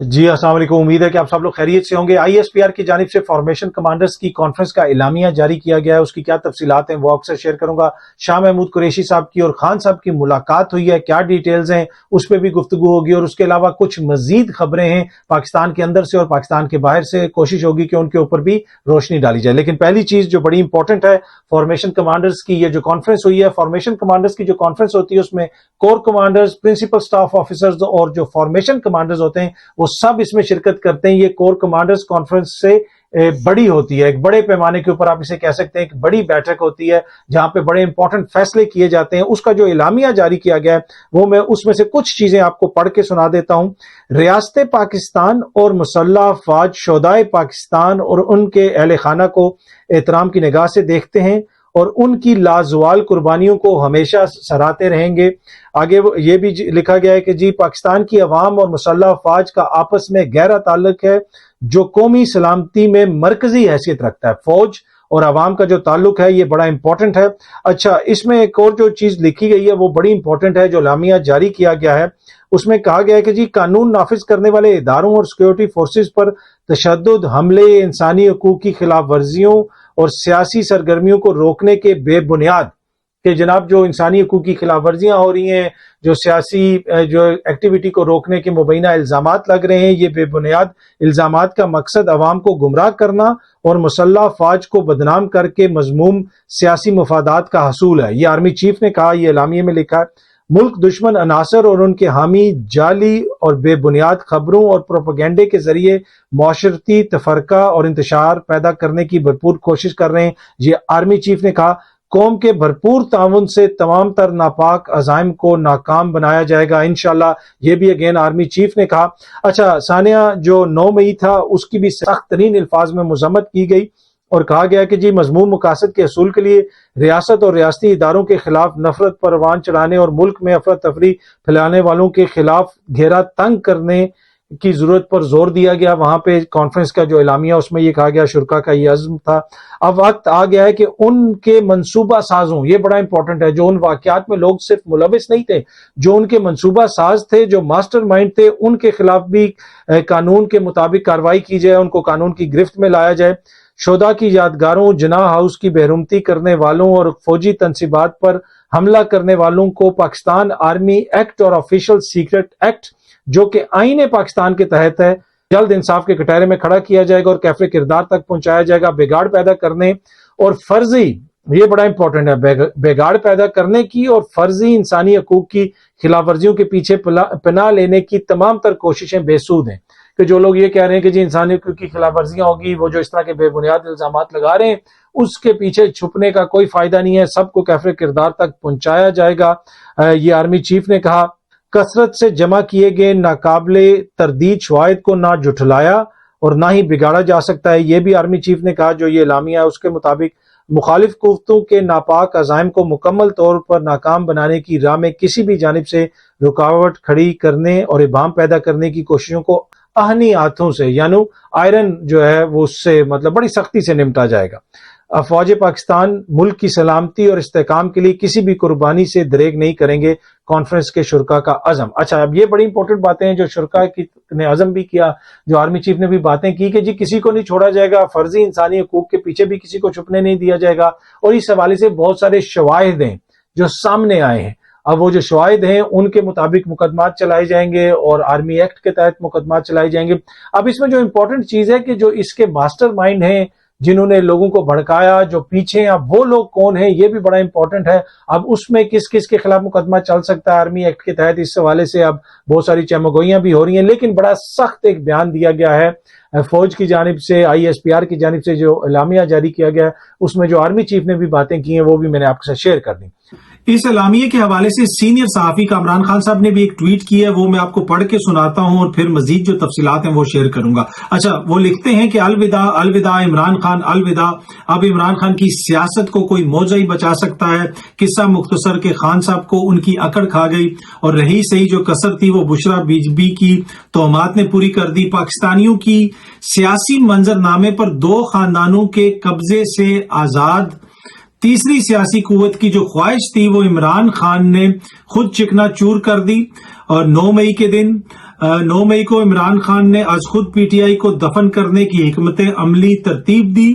जी अस्सलाम वालेकुम। उम्मीद है कि आप सब लोग खैरियत से होंगे। ISPR की जानिब से फॉर्मेशन कमांडर्स की कॉन्फ्रेंस का इलामिया जारी किया गया है, उसकी क्या तफसीलात हैं वो आपसे शेयर करूंगा। शाह महमूद कुरैशी साहब की और खान साहब की मुलाकात हुई है, क्या डिटेल्स हैं उस पर भी गुफ्तगू होगी, और उसके अलावा कुछ मजीद खबरें हैं पाकिस्तान के अंदर से और पाकिस्तान के बाहर से, कोशिश होगी कि उनके ऊपर भी रोशनी डाली जाए। लेकिन पहली चीज जो बड़ी इंपॉर्टेंट है, फॉर्मेशन कमांडर्स की ये जो कॉन्फ्रेंस हुई है, फॉर्मेशन कमांडर्स की जो कॉन्फ्रेंस होती है उसमें core commanders, principal staff officers और जो फॉर्मेशन कमांडर्स होते हैं वो सब इसमें शिरकत करते हैं। ये कोर कमांडर्स कॉन्फ्रेंस से बड़ी होती है, एक बड़े पैमाने के ऊपर आप इसे कह सकते हैं, एक बड़ी बैठक होती है जहां पे बड़े इंपॉर्टेंट फैसले किए जाते हैं। उसका जो इलामिया जारी किया गया है वो मैं उसमें से कुछ चीजें आपको पढ़ के सुना देता हूं। रियासत पाकिस्तान और मुसल्लह अफवाज शोदाए पाकिस्तान और उनके अहले खाना को एहतराम की निगाह से देखते हैं और उनकी लाजवाल कुर्बानियों को हमेशा सराहते रहेंगे। आगे ये भी लिखा गया है कि जी पाकिस्तान की अवाम और मुसल्लह अफवाज का आपस में गहरा ताल्लुक है जो कौमी सलामती में मरकजी हैसियत रखता है। फौज और अवाम का जो ताल्लुक है ये बड़ा इंपॉर्टेंट है। अच्छा, इसमें एक और जो चीज लिखी गई है वो बड़ी इंपॉर्टेंट है, जो लामिया जारी किया गया है उसमें कहा गया है कि जी कानून नाफिज करने वाले इदारों और सिक्योरिटी फोर्सेस पर तशद्दुद, हमले, इंसानी हकूक की खिलाफ वर्जियों और सियासी सरगर्मियों को रोकने के बेबुनियाद कि जनाब जो इंसानी हकूक की खिलाफ वर्जियां हो रही हैं, जो सियासी जो एक्टिविटी को रोकने के मुबैना इल्जामात लग रहे हैं, ये बेबुनियाद इल्जामात का मकसद अवाम को गुमराह करना और मुसल्लह अफवाज को बदनाम करके मजमूम सियासी मफादात का हसूल है। ये आर्मी चीफ ने कहा, ये एलामिये में लिखा है। मुल्क दुश्मन अनासर और उनके हामी जाली और बेबुनियाद खबरों और प्रोपेगेंडे के जरिए माशरती तफरका और इंतशार पैदा करने की भरपूर कोशिश कर रहे हैं। ये आर्मी चीफ ने कहा, कौम के भरपूर ताउन से तमाम तर नापाक अज़ाइम को नाकाम बनाया जाएगा इंशाल्लाह। ये भी अगेन आर्मी चीफ ने कहा। अच्छा, सानिया जो 9 मई था उसकी भी सख्त तरीन अल्फाज में मजम्मत की गई और कहा गया कि जी मजमूम मकासद के असूल के लिए रियासत और रियासती इदारों के खिलाफ नफरत परवान चढ़ाने और मुल्क में अफरा तफरी फैलाने वालों के खिलाफ घेरा तंग करने की जरूरत पर जोर दिया गया। वहां पे कॉन्फ्रेंस का जो एलामिया उसमें ये कहा गया, शुरा का ये अज़्म था। अब वक्त आ गया है कि उनके मंसूबा साजों, ये बड़ा इंपॉर्टेंट है, जो उन वाकयात में लोग सिर्फ मुलविस नहीं थे, जो उनके मंसूबा साज थे, जो मास्टर माइंड थे, उनके खिलाफ भी कानून के मुताबिक कार्रवाई की जाए, उनको कानून की गिरफ्त में लाया जाए। शोदा की यादगारों, जिनाह हाउस की बेरुमती करने वालों और फौजी तनसीबात पर हमला करने वालों को पाकिस्तान आर्मी एक्ट और ऑफिशियल सीक्रेट एक्ट जो कि आईने पाकिस्तान के तहत है, जल्द इंसाफ के कटहरे में खड़ा किया जाएगा और कैफरे किरदार तक पहुंचाया जाएगा। बिगाड़ पैदा करने और फर्जी, ये बड़ा इंपॉर्टेंट है, बिगाड़ पैदा करने की और फर्जी इंसानी हकूक की खिलाफ वर्जियों के पीछे पनाह लेने की तमाम तर कोशिशें बेसूद हैं। कि जो लोग ये कह रहे हैं कि जी इंसानी हकूक की खिलाफ वर्जियां होगी, वो जो इस तरह के बेबुनियाद इल्जामात लगा रहे हैं, उसके पीछे छुपने का कोई फायदा नहीं है, सबको कैफरे किरदार तक पहुंचाया जाएगा। ये आर्मी चीफ ने कहा, कसरत से जमा किए गए नाकाबिले तरदीद शवाहिद को ना जुठलाया और ना ही बिगाड़ा जा सकता है। ये भी आर्मी चीफ ने कहा। जो ये एलामिया है उसके मुताबिक मुखालिफ कुव्वतों के नापाक अज़ाइम को मुकम्मल तौर पर नाकाम बनाने की राह में किसी भी जानिब से रुकावट खड़ी करने और इबाम पैदा करने की कोशिशों को आहनी हाथों से, यानी आयरन जो है वो उससे मतलब बड़ी सख्ती से निपटा जाएगा। अफवाज पाकिस्तान मुल्क की सलामती और इस्तेकाम के लिए किसी भी कुर्बानी से दरेग नहीं करेंगे, कॉन्फ्रेंस के शुरा का अज़म। अच्छा, अब ये बड़ी इंपॉर्टेंट बातें हैं जो शुरा ने अज़म भी किया, जो आर्मी चीफ ने भी बातें की कि जी किसी को नहीं छोड़ा जाएगा, फर्जी इंसानी हकूक के पीछे भी किसी को छुपने नहीं दिया जाएगा। और इस हवाले से बहुत सारे शवाहिद हैं जो सामने आए हैं। अब वो जो शवाहिद हैं उनके मुताबिक मुकदमात चलाए जाएंगे और आर्मी एक्ट के तहत मुकदमात चलाए जाएंगे। अब इसमें जो इंपॉर्टेंट चीज है कि जो इसके मास्टर माइंड हैं, जिन्होंने लोगों को भड़काया, जो पीछे, अब वो लोग कौन है ये भी बड़ा इंपॉर्टेंट है। अब उसमें किस किस के खिलाफ मुकदमा चल सकता है आर्मी एक्ट के तहत, इस हवाले से अब बहुत सारी चमगोइयां भी हो रही हैं। लेकिन बड़ा सख्त एक बयान दिया गया है फौज की जानिब से, ISPR की जानिब से जो एलामिया जारी किया गया है उसमें जो आर्मी चीफ ने भी बातें की हैं वो भी मैंने आपके साथ शेयर कर दी। इस एलामिये के हवाले से सीनियर सहाफी कामरान खान साहब ने भी एक ट्वीट की है, वो मैं आपको पढ़ के सुनाता हूं और फिर मजीद जो तफसीलात हैं वो शेयर करूंगा। अच्छा, वो लिखते हैं कि अलविदा अलविदा इमरान खान अलविदा, अब इमरान खान की सियासत को कोई मौजा ही बचा सकता है। किस्सा मुख्तसर के खान साहब को उनकी अकड़ खा गई और रही सही जो कसर थी वो बुशरा बीजबी की तोहमात ने पूरी कर दी। पाकिस्तानियों की सियासी मंजरनामे पर 2 खानदानों के कब्जे से आजाद तीसरी सियासी कुव्वत की जो ख्वाहिश थी वो इमरान खान ने खुद चिकना चूर कर दी। और 9 मई के दिन 9 मई को इमरान खान ने आज खुद पीटीआई को दफन करने की हिकमत अमली तरतीब दी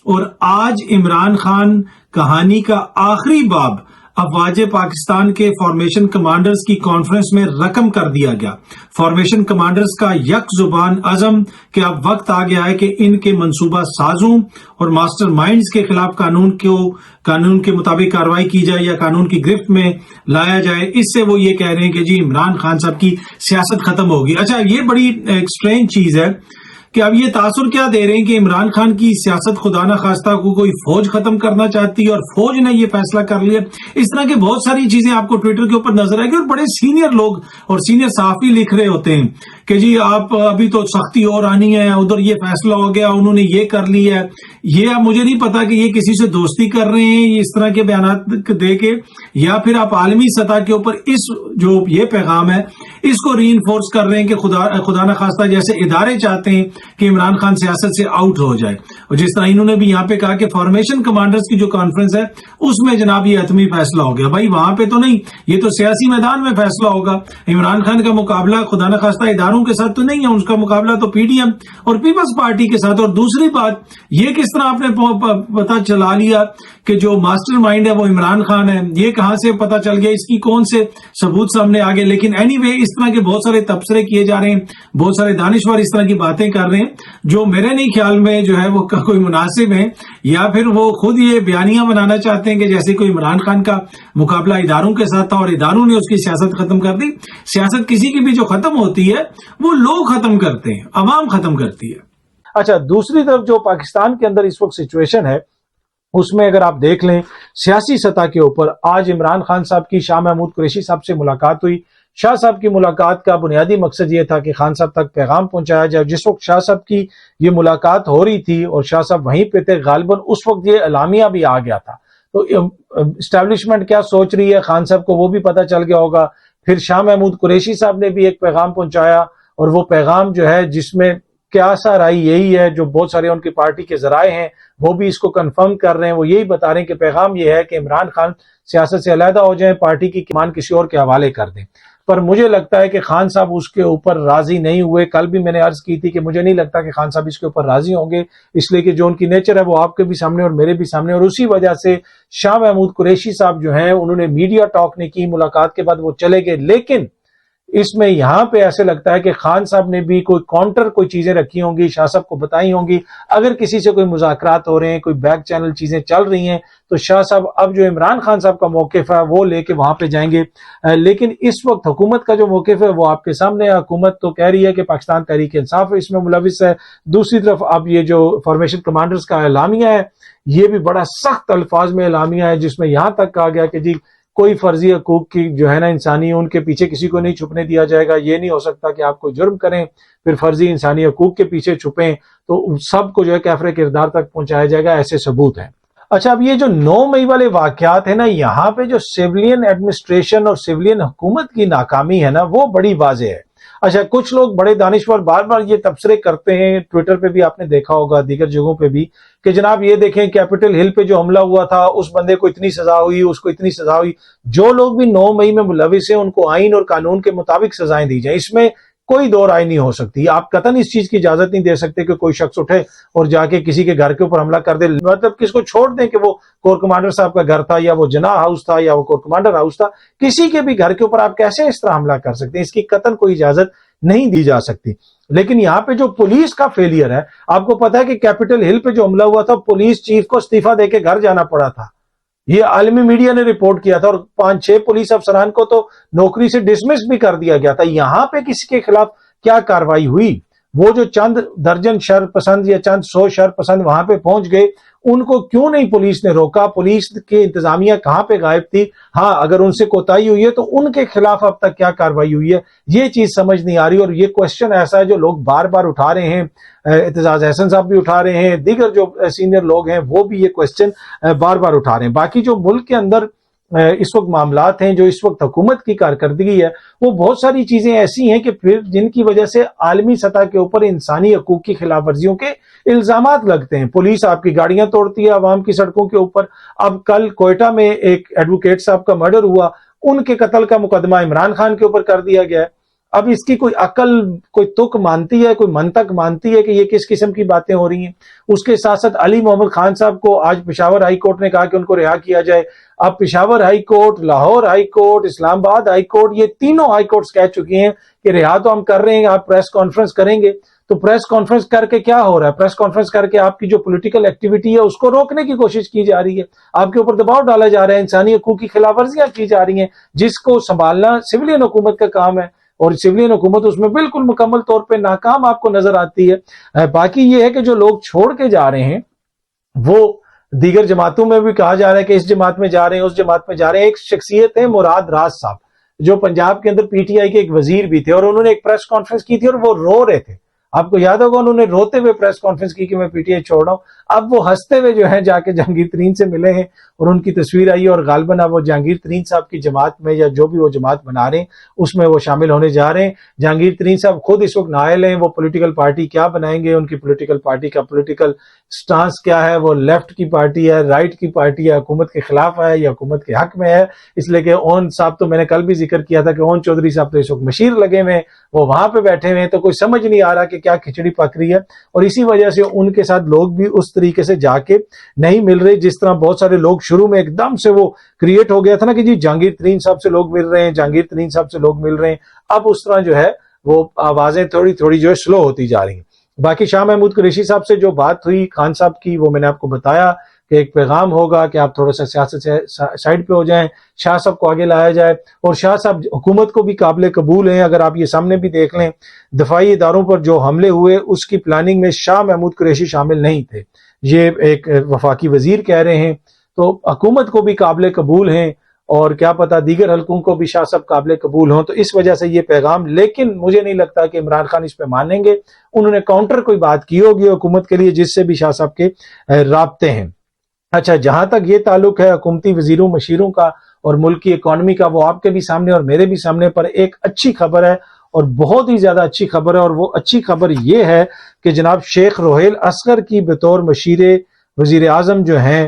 और आज इमरान खान कहानी का आखिरी बाब अफवाज पाकिस्तान के फॉर्मेशन कमांडर्स की कॉन्फ्रेंस में रकम कर दिया गया। फॉर्मेशन कमांडर्स का यक जुबान अज़म कि अब वक्त आ गया है कि इनके मंसूबा साजों और मास्टर माइंड्स के खिलाफ कानून के मुताबिक कार्रवाई की जाए या कानून की गिरफ्त में लाया जाए। इससे वो ये कह रहे हैं कि जी इमरान खान साहब की सियासत खत्म होगी। अच्छा, ये बड़ी एक स्ट्रेंज चीज है कि अब ये तासुर क्या दे रहे हैं कि इमरान खान की सियासत खुदा न खास्ता को कोई फौज खत्म करना चाहती है और फौज ने ये फैसला कर लिया। इस तरह के बहुत सारी चीजें आपको ट्विटर के ऊपर नजर आएगी और बड़े सीनियर लोग और सीनियर सहाफी लिख रहे होते हैं कि जी आप अभी तो सख्ती और आनी है, उधर ये फैसला हो गया, उन्होंने ये कर लिया है। ये अब मुझे नहीं पता कि ये किसी से दोस्ती कर रहे हैं इस तरह के बयान दे के, या फिर आप आलमी सतह के ऊपर इस जो ये पैगाम है इसको रीइंफोर्स कर रहे हैं कि खुदा न खास्ता जैसे इदारे चाहते हैं कि इमरान खान सियासत से आउट हो जाए। और जिस तरह इन्होंने भी यहाँ पे कहा कि फॉर्मेशन कमांडर्स की जो कॉन्फ्रेंस है उसमें जनाब ये हतमी फैसला हो गया। भाई वहां पे तो नहीं, ये तो सियासी मैदान में फैसला होगा। इमरान खान का मुकाबला खुदा न खास्ता इदारों के साथ तो नहीं है, उसका मुकाबला तो पीडीएम और पीपल्स पार्टी के साथ। और दूसरी बात, ये किस तरह आपने पता चला लिया कि जो मास्टरमाइंड है वो इमरान खान है? ये कहां से पता चल गया? इसकी कौन से सबूत सामने आ गए? लेकिन एनीवे इस तरह के बहुत सारे तबसरे किए जा रहे हैं, बहुत सारे दानिशवर इस तरह की बातें कर रहे हैं जो मेरे नहीं ख्याल में जो है वो कोई मुनासिब है, या फिर वो खुद ये बयानियां बनाना चाहते हैं कि जैसे कोई इमरान खान का मुकाबला इदारों के साथ था और इदारों ने उसकी सियासत खत्म कर दी। सियासत किसी की भी जो खत्म होती है वो लोग खत्म करते हैं, अवाम खत्म करती है। अच्छा, दूसरी तरफ जो पाकिस्तान के अंदर इस वक्त सिचुएशन है उसमें अगर आप देख लें सियासी सतह के ऊपर, आज इमरान खान साहब की शाह महमूद कुरैशी साहब से मुलाकात हुई। शाह साहब की मुलाकात का बुनियादी मकसद ये था कि खान साहब तक पैगाम पहुंचाया जाए। जिस वक्त शाह साहब की ये मुलाकात हो रही थी और शाह साहब वहीं पे थे गालिबन, उस वक्त ये एलामिया भी आ गया था। तो एस्टैब्लिशमेंट क्या सोच रही है खान साहब को वो भी पता चल गया होगा। फिर शाह महमूद कुरैशी साहब ने भी एक पैगाम पहुंचाया और वो पैगाम जो है जिसमें क्या असर आई यही है, जो बहुत सारे उनकी पार्टी के जराए हैं वो भी इसको कंफर्म कर रहे हैं। वो यही बता रहे हैं कि पैगाम ये है कि इमरान खान सियासत से अलहदा हो जाएं, पार्टी की कमान किसी और के हवाले कर दें। पर मुझे लगता है कि खान साहब उसके ऊपर राजी नहीं हुए। कल भी मैंने अर्ज की थी कि मुझे नहीं लगता कि खान साहब इसके ऊपर राजी होंगे, इसलिए कि जो उनकी नेचर है वो आपके भी सामने और मेरे भी सामने। और उसी वजह से शाह महमूद कुरैशी साहब जो हैं उन्होंने मीडिया टॉक नहीं की, मुलाकात के बाद वो चले गए। लेकिन इसमें यहां पे ऐसे लगता है कि खान साहब ने भी कोई काउंटर कोई चीजें रखी होंगी, शाह साहब को बताई होंगी। अगर किसी से कोई मुज़ाकरात हो रहे हैं, कोई बैक चैनल चीजें चल रही हैं, तो शाह साहब अब जो इमरान खान साहब का मौक़िफ़ है वो लेके वहां पे जाएंगे। लेकिन इस वक्त हुकूमत का जो मौक़िफ़ है वो आपके सामने है। हुकूमत तो कह रही है कि पाकिस्तान तहरीक इंसाफ इसमें मुलविस है। दूसरी तरफ अब ये जो फॉर्मेशन कमांडर्स का एलामिया है ये भी बड़ा सख्त अल्फाज में एलामिया है, जिसमें यहां तक कहा गया कि जी कोई फर्जी हकूक की जो है ना इंसानी, उनके पीछे किसी को नहीं छुपने दिया जाएगा। ये नहीं हो सकता कि आप कोई जुर्म करें फिर फर्जी इंसानी हकूक के पीछे छुपें, तो सबको जो है कैफरे किरदार तक पहुंचाया जाएगा, ऐसे सबूत हैं। अच्छा, अब ये जो 9 मई वाले वाकयात है ना, यहाँ पे जो सिविलियन एडमिनिस्ट्रेशन और सिविलियन हुकूमत की नाकामी है ना वो बड़ी वाज़ेह है। अच्छा, कुछ लोग बड़े दानिशवर बार बार ये तबसरे करते हैं, ट्विटर पे भी आपने देखा होगा, दीगर जगहों पे भी, कि जनाब ये देखें कैपिटल हिल पे जो हमला हुआ था उस बंदे को इतनी सजा हुई, उसको इतनी सजा हुई। जो लोग भी 9 मई में मुलविस हैं उनको आइन और कानून के मुताबिक सजाएं दी जाए, इसमें कोई दो राय नहीं हो सकती। आप कतन इस चीज की इजाजत नहीं दे सकते कि कोई शख्स उठे और जाके किसी के घर के ऊपर हमला कर दे। मतलब किसको छोड़ दें कि वो कोर कमांडर साहब का घर था या वो जना हाउस था या वो कोर कमांडर हाउस था, किसी के भी घर के ऊपर आप कैसे इस तरह हमला कर सकते हैं? इसकी कतन कोई इजाजत नहीं दी जा सकती। लेकिन यहाँ पे जो पुलिस का फेलियर है, आपको पता है कि कैपिटल हिल पे जो हमला हुआ था पुलिस चीफ को इस्तीफा देके घर जाना पड़ा था। ये आलमी मीडिया ने रिपोर्ट किया था और 5-6 पुलिस अफसरान को तो नौकरी से डिसमिस भी कर दिया गया था। यहां पे किसी के खिलाफ क्या कार्रवाई हुई? वो जो चंद दर्जन शर पसंद या चंद 100 शर पसंद वहां पे पहुंच गए, उनको क्यों नहीं पुलिस ने रोका? पुलिस की इंतजामिया कहां पे गायब थी? हाँ, अगर उनसे कोताही हुई है तो उनके खिलाफ अब तक क्या कार्रवाई हुई है, ये चीज समझ नहीं आ रही। और ये क्वेश्चन ऐसा है जो लोग बार बार उठा रहे हैं, एतजाज अहसन साहब भी उठा रहे हैं, दीगर जो सीनियर लोग हैं वो भी ये क्वेश्चन बार बार उठा रहे हैं। बाकी जो मुल्क के अंदर इस वक्त मामलात हैं, जो इस वक्त हुकूमत की कारकर्दगी है, वो बहुत सारी चीजें ऐसी हैं कि फिर जिनकी वजह से आलमी सतह के ऊपर इंसानी हकूक की खिलाफ वर्जियों के इल्जामात लगते हैं। पुलिस आपकी गाड़ियां तोड़ती है आवाम की सड़कों के ऊपर। अब कल कोयटा में एक एडवोकेट साहब का मर्डर हुआ, उनके कत्ल का मुकदमा इमरान खान के ऊपर कर दिया गया है। اب اس کی کوئی عقل کوئی تک مانتی ہے, کوئی منطق مانتی ہے کہ یہ کس قسم کی باتیں ہو رہی ہیں؟ اس کے ساتھ ساتھ علی محمد خان صاحب کو آج پشاور ہائی کورٹ نے کہا کہ ان کو رہا کیا جائے. اب Peshawar high court, Lahore high court, Islamabad high court, یہ تینوں ہائی کورٹس کہہ چکی ہیں کہ رہا تو ہم کر رہے ہیں, آپ پریس کانفرنس کریں گے. تو پریس کانفرنس کر کے کیا ہو رہا ہے؟ پریس کانفرنس کر کے آپ کی جو پولیٹیکل ایکٹیویٹی ہے اس کو روکنے کی کوشش کی جا رہی ہے, آپ کے اوپر دباؤ ڈالا جا رہا ہے, انسانی حقوق کی خلاف ورزیاں کی جا رہی ہیں, جس کو سنبھالنا سویلین حکومت کا کام ہے, اور سویلین حکومت اس میں بالکل مکمل طور پہ ناکام آپ کو نظر آتی ہے. باقی یہ ہے کہ جو لوگ چھوڑ کے جا رہے ہیں وہ دیگر جماعتوں میں بھی کہا جا رہا ہے کہ اس جماعت میں جا رہے ہیں, اس جماعت میں جا رہے ہیں. ایک شخصیت ہے مراد راز صاحب, جو پنجاب کے اندر پی ٹی آئی کے ایک وزیر بھی تھے, اور انہوں نے ایک پریس کانفرنس کی تھی اور وہ رو رہے تھے. آپ کو یاد ہوگا انہوں نے روتے ہوئے پریس کانفرنس کی کہ میں پی ٹی آئی چھوڑ رہا ہوں. اب وہ ہنستے ہوئے جو ہے جا کے جہانگیر ترین سے ملے ہیں اور ان کی تصویر آئی, اور غالباً اب وہ جہانگیر ترین صاحب کی جماعت میں یا جو بھی وہ جماعت بنا رہے ہیں اس میں وہ شامل ہونے جا رہے ہیں. جہانگیر ترین صاحب خود اس وقت نائل ہیں, وہ پولیٹیکل پارٹی کیا بنائیں گے, ان کی پولیٹیکل پارٹی کا پولیٹیکل سٹانس کیا ہے, وہ لیفٹ کی پارٹی ہے, رائٹ کی پارٹی ہے, حکومت کے خلاف ہے یا حکومت کے حق میں ہے. اس لیے کہ اون صاحب تو میں نے کل بھی ذکر کیا تھا کہ اون چودھری صاحب تو اس وقت مشیر لگے ہوئے ہیں, وہ وہاں پہ بیٹھے ہوئے ہیں, تو کوئی سمجھ نہیں آ رہا کہ کیا کھچڑی پک رہی ہے. اور اسی وجہ سے ان کے ساتھ لوگ بھی اس طریقے سے جا کے نہیں مل رہے جس طرح بہت سارے لوگ شروع میں ایک دم سے وہ کریٹ ہو گیا تھا نا کہ جی جہانگیر ترین صاحب سے لوگ مل رہے ہیں, جہانگیر ترین صاحب سے لوگ مل رہے ہیں. اب اس طرح جو ہے وہ آوازیں تھوڑی تھوڑی جو ہے سلو ہوتی جا رہی ہیں. باقی شاہ محمود قریشی صاحب سے جو بات ہوئی خان صاحب کی, وہ میں نے آپ کو بتایا کہ ایک پیغام ہوگا کہ آپ تھوڑا سا سیاست سے سائڈ پہ ہو جائیں, شاہ صاحب کو آگے لایا جائے. اور شاہ صاحب حکومت کو بھی قابل قبول ہیں. اگر آپ یہ سامنے بھی دیکھ لیں, دفاعی اداروں پر جو حملے ہوئے اس کی پلاننگ میں شاہ محمود قریشی شامل نہیں تھے, یہ ایک وفاقی وزیر کہہ رہے ہیں. تو حکومت کو بھی قابل قبول ہیں, اور کیا پتا دیگر حلقوں کو بھی شاہ صاحب قابل قبول ہوں. تو اس وجہ سے یہ پیغام, لیکن مجھے نہیں لگتا کہ عمران خان اس پہ مانیں گے. انہوں نے کاؤنٹر کوئی بات کی ہوگی حکومت کے لیے جس سے بھی شاہ صاحب کے رابطے ہیں. اچھا, جہاں تک یہ تعلق ہے حکومتی وزیروں مشیروں کا اور ملک کی اکانومی کا, وہ آپ کے بھی سامنے اور میرے بھی سامنے. پر ایک اچھی خبر ہے اور بہت ہی زیادہ اچھی خبر ہے, اور وہ اچھی خبر یہ ہے کہ جناب شیخ روہیل اصغر کی بطور مشیر وزیر اعظم جو ہیں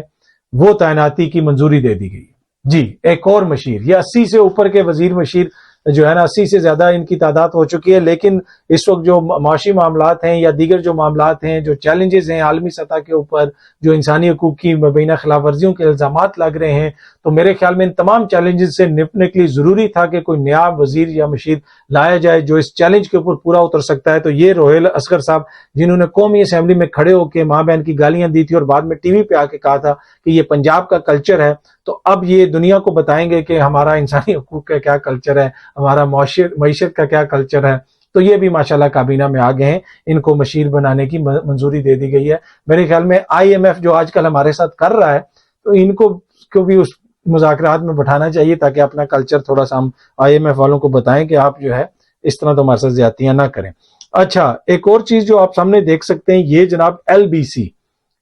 وہ تعیناتی کی منظوری دے دی گئی. جی, ایک اور مشیر, یہ 80 سے اوپر کے وزیر مشیر جو ہے نا, 80 سے زیادہ ان کی تعداد ہو چکی ہے. لیکن اس وقت جو معاشی معاملات ہیں یا دیگر جو معاملات ہیں, جو چیلنجز ہیں عالمی سطح کے اوپر, جو انسانی حقوق کی مبینہ خلاف ورزیوں کے الزامات لگ رہے ہیں, تو میرے خیال میں ان تمام چیلنجز سے نپٹنے کے لیے ضروری تھا کہ کوئی نیا وزیر یا مشیر لایا جائے جو اس چیلنج کے اوپر پورا اتر سکتا ہے. تو یہ روہیل اصغر صاحب, جنہوں نے قومی اسمبلی میں کھڑے ہو کے ماں بہن کی گالیاں دی تھی اور بعد میں ٹی وی پہ آ کے کہا تھا کہ یہ پنجاب کا کلچر ہے, تو اب یہ دنیا کو بتائیں گے کہ ہمارا انسانی حقوق کا کیا کلچر ہے, ہمارا معیشت کا کیا کلچر ہے. تو یہ بھی ماشاءاللہ کابینہ میں آ گئے ہیں, ان کو مشیر بنانے کی منظوری دے دی گئی ہے. میرے خیال میں آئی ایم ایف جو آج کل ہمارے ساتھ کر رہا ہے, تو ان کو بھی اس مذاکرات میں بٹھانا چاہیے تاکہ اپنا کلچر تھوڑا سا ہم آئی ایم ایف والوں کو بتائیں کہ آپ جو ہے اس طرح تو ہمارے ساتھ زیادتیاں نہ کریں. اچھا, ایک اور چیز جو آپ سامنے دیکھ سکتے ہیں, یہ جناب LBC,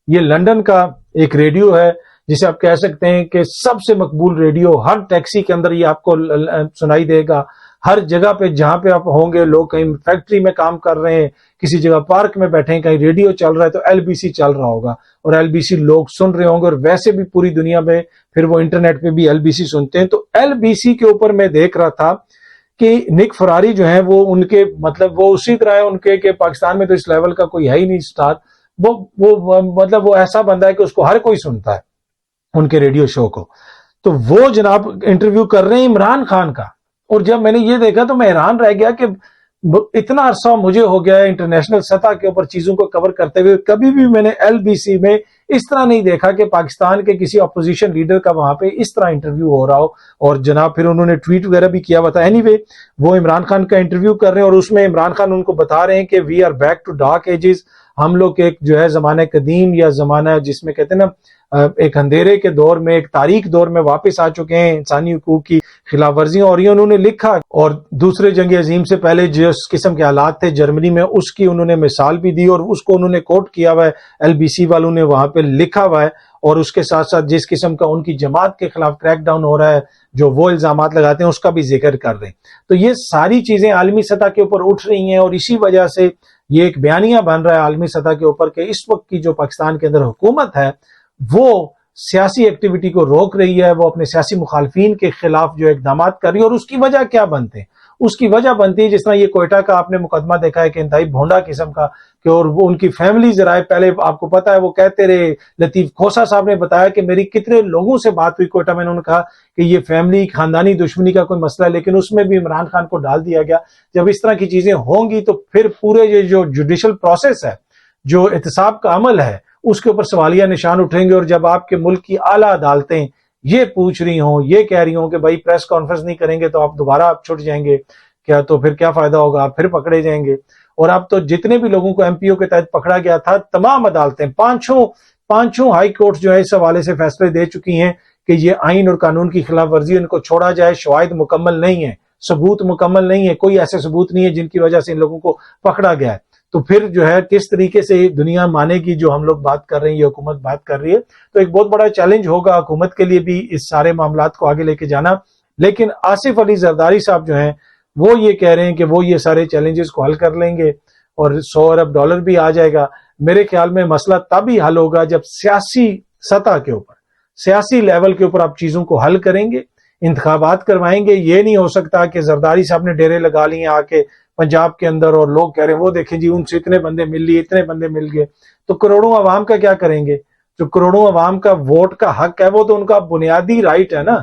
یہ لندن کا ایک ریڈیو ہے جسے آپ کہہ سکتے ہیں کہ سب سے مقبول ریڈیو. ہر ٹیکسی کے اندر یہ آپ کو سنائی دے گا, ہر جگہ پہ جہاں پہ آپ ہوں گے, لوگ کہیں فیکٹری میں کام کر رہے ہیں, کسی جگہ پارک میں بیٹھے ہیں, کہیں ریڈیو چل رہا ہے تو LBC چل رہا ہوگا, اور LBC لوگ سن رہے ہوں گے. اور ویسے بھی پوری دنیا میں پھر وہ انٹرنیٹ پہ بھی LBC سنتے ہیں. تو LBC کے اوپر میں دیکھ رہا تھا کہ نک فراری جو ہیں وہ ان کے مطلب وہ اسی طرح ہے ان کے کہ پاکستان میں تو اس لیول کا کوئی ہے ہی نہیں سٹار. وہ مطلب وہ ایسا بندہ ہے کہ اس کو ہر کوئی سنتا ہے ان کے ریڈیو شو کو. تو وہ جناب انٹرویو کر رہے ہیں عمران خان کا, اور جب میں نے یہ دیکھا تو میں حیران رہ گیا کہ اتنا عرصہ مجھے ہو گیا ہے انٹرنیشنل سطح کے اوپر چیزوں کو کور کرتے ہوئے, کبھی بھی میں نے LBC میں اس طرح نہیں دیکھا کہ پاکستان کے کسی اپوزیشن لیڈر کا وہاں پہ اس طرح انٹرویو ہو رہا ہو. اور جناب پھر انہوں نے ٹویٹ وغیرہ بھی کیا ہوا تھا. اینی وے, وہ عمران خان کا انٹرویو کر رہے ہیں اور اس میں عمران خان ان کو بتا رہے ہیں کہ we are back to dark ages, ہم لوگ ایک جو ہے زمانہ قدیم یا زمانہ جس میں کہتے ہیں نا ایک اندھیرے کے دور میں, ایک تاریک دور میں واپس آ چکے ہیں. انسانی حقوق کی خلاف ورزیاں اور یہ انہوں نے لکھا, اور دوسرے جنگ عظیم سے پہلے جس قسم کے حالات تھے جرمنی میں اس کی انہوں نے مثال بھی دی, اور اس کو انہوں نے کوٹ کیا ہوا ہے, LBC والوں نے وہاں پہ لکھا ہوا ہے. اور اس کے ساتھ ساتھ جس قسم کا ان کی جماعت کے خلاف کریک ڈاؤن ہو رہا ہے, جو وہ الزامات لگاتے ہیں, اس کا بھی ذکر کر رہے ہیں. تو یہ ساری چیزیں عالمی سطح کے اوپر اٹھ رہی ہیں, اور اسی وجہ سے یہ ایک بیانیہ بن رہا ہے عالمی سطح کے اوپر کہ اس وقت کی جو پاکستان کے اندر حکومت ہے وہ سیاسی ایکٹیویٹی کو روک رہی ہے, وہ اپنے سیاسی مخالفین کے خلاف جو اقدامات کر رہی ہے. اور اس کی وجہ کیا بنتے ہیں؟ اس کی وجہ بنتی ہے، جس طرح یہ کوئٹہ کا آپ نے مقدمہ دیکھا ہے کہ انتہائی بھونڈا قسم کا، کہ اور وہ ان کی فیملی ذرائع پہلے آپ کو پتا ہے وہ کہتے رہے، لطیف کھوسا صاحب نے بتایا کہ میری کتنے لوگوں سے بات ہوئی کوئٹہ میں، انہوں نے کہا کہ یہ فیملی خاندانی دشمنی کا کوئی مسئلہ ہے، لیکن اس میں بھی عمران خان کو ڈال دیا گیا۔ جب اس طرح کی چیزیں ہوں گی تو پھر پورے یہ جو جوڈیشل پروسیس ہے، جو احتساب کا عمل ہے، اس کے اوپر سوالیہ نشان اٹھیں گے۔ اور جب آپ کے ملک کی اعلیٰ عدالتیں یہ پوچھ رہی ہوں، یہ کہہ رہی ہوں کہ بھائی پریس کانفرنس نہیں کریں گے تو آپ دوبارہ آپ چھٹ جائیں گے کیا، تو پھر کیا فائدہ ہوگا، آپ پھر پکڑے جائیں گے۔ اور اب تو جتنے بھی لوگوں کو MPO کے تحت پکڑا گیا تھا، تمام عدالتیں پانچوں ہائی کورٹ جو ہے اس حوالے سے فیصلے دے چکی ہیں کہ یہ آئین اور قانون کی خلاف ورزی، ان کو چھوڑا جائے، شواہد مکمل نہیں ہے، ثبوت مکمل نہیں ہے، کوئی ایسے ثبوت نہیں ہے جن کی وجہ سے ان لوگوں کو پکڑا گیا ہے۔ تو پھر جو ہے کس طریقے سے دنیا مانے گی جو ہم لوگ بات کر رہے ہیں، یہ حکومت بات کر رہی ہے۔ تو ایک بہت بڑا چیلنج ہوگا حکومت کے لیے بھی اس سارے معاملات کو آگے لے کے جانا۔ لیکن آصف علی زرداری صاحب جو ہیں وہ یہ کہہ رہے ہیں کہ وہ یہ سارے چیلنجز کو حل کر لیں گے اور $100 ارب بھی آ جائے گا۔ میرے خیال میں مسئلہ تب ہی حل ہوگا جب سیاسی سطح کے اوپر، سیاسی لیول کے اوپر آپ چیزوں کو حل کریں گے، انتخابات کروائیں گے۔ یہ نہیں ہو سکتا کہ زرداری صاحب نے ڈیرے لگا لیے آ کے پنجاب کے اندر اور لوگ کہہ رہے ہیں وہ دیکھیں جی ان سے اتنے بندے مل لیے، اتنے بندے مل گئے، تو کروڑوں عوام کا کیا کریں گے؟ جو کروڑوں عوام کا ووٹ کا حق ہے وہ تو ان کا بنیادی رائٹ ہے نا،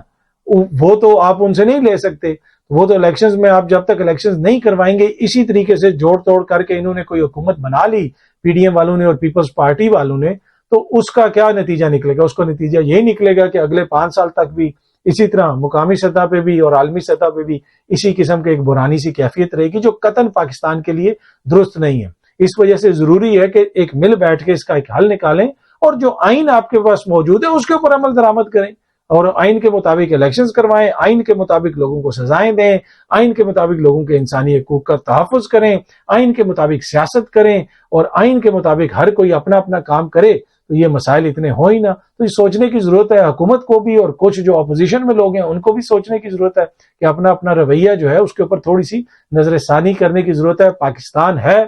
وہ تو آپ ان سے نہیں لے سکتے۔ وہ تو الیکشنز میں آپ جب تک الیکشنز نہیں کروائیں گے، اسی طریقے سے جوڑ توڑ کر کے انہوں نے کوئی حکومت بنا لی PDM والوں نے اور پیپلز پارٹی والوں نے، تو اس کا کیا نتیجہ نکلے گا؟ اس کا نتیجہ یہی نکلے گا کہ اگلے 5 سال تک بھی اسی طرح مقامی سطح پہ بھی اور عالمی سطح پہ بھی اسی قسم کے ایک بحرانی سی کیفیت رہے گی جو قطعاً پاکستان کے لیے درست نہیں ہے۔ اس وجہ سے ضروری ہے کہ ایک مل بیٹھ کے اس کا ایک حل نکالیں اور جو آئین آپ کے پاس موجود ہے اس کے اوپر عمل درآمد کریں اور آئین کے مطابق الیکشنز کروائیں، آئین کے مطابق لوگوں کو سزائیں دیں، آئین کے مطابق لوگوں کے انسانی حقوق کا تحفظ کریں، آئین کے مطابق سیاست کریں اور آئین کے مطابق ہر کوئی اپنا اپنا کام کرے، تو یہ مسائل اتنے ہوں ہی نہ۔ تو یہ سوچنے کی ضرورت ہے حکومت کو بھی، اور کچھ جو اپوزیشن میں لوگ ہیں ان کو بھی سوچنے کی ضرورت ہے کہ اپنا اپنا رویہ جو ہے اس کے اوپر تھوڑی سی نظر ثانی کرنے کی ضرورت ہے۔ پاکستان ہے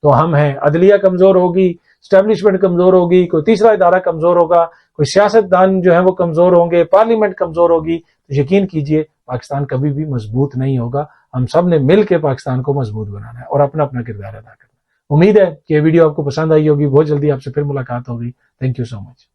تو ہم ہیں، عدلیہ کمزور ہوگی، اسٹیبلشمنٹ کمزور ہوگی، کوئی تیسرا ادارہ کمزور ہوگا، کوئی سیاست دان جو ہے وہ کمزور ہوں گے، پارلیمنٹ کمزور ہوگی، تو یقین کیجئے پاکستان کبھی بھی مضبوط نہیں ہوگا۔ ہم سب نے مل کے پاکستان کو مضبوط بنانا ہے اور اپنا اپنا کردار ادا کرنا ہے۔ امید ہے کہ یہ ویڈیو آپ کو پسند آئی ہوگی، بہت جلدی آپ سے پھر ملاقات ہوگی۔ Thank you so much.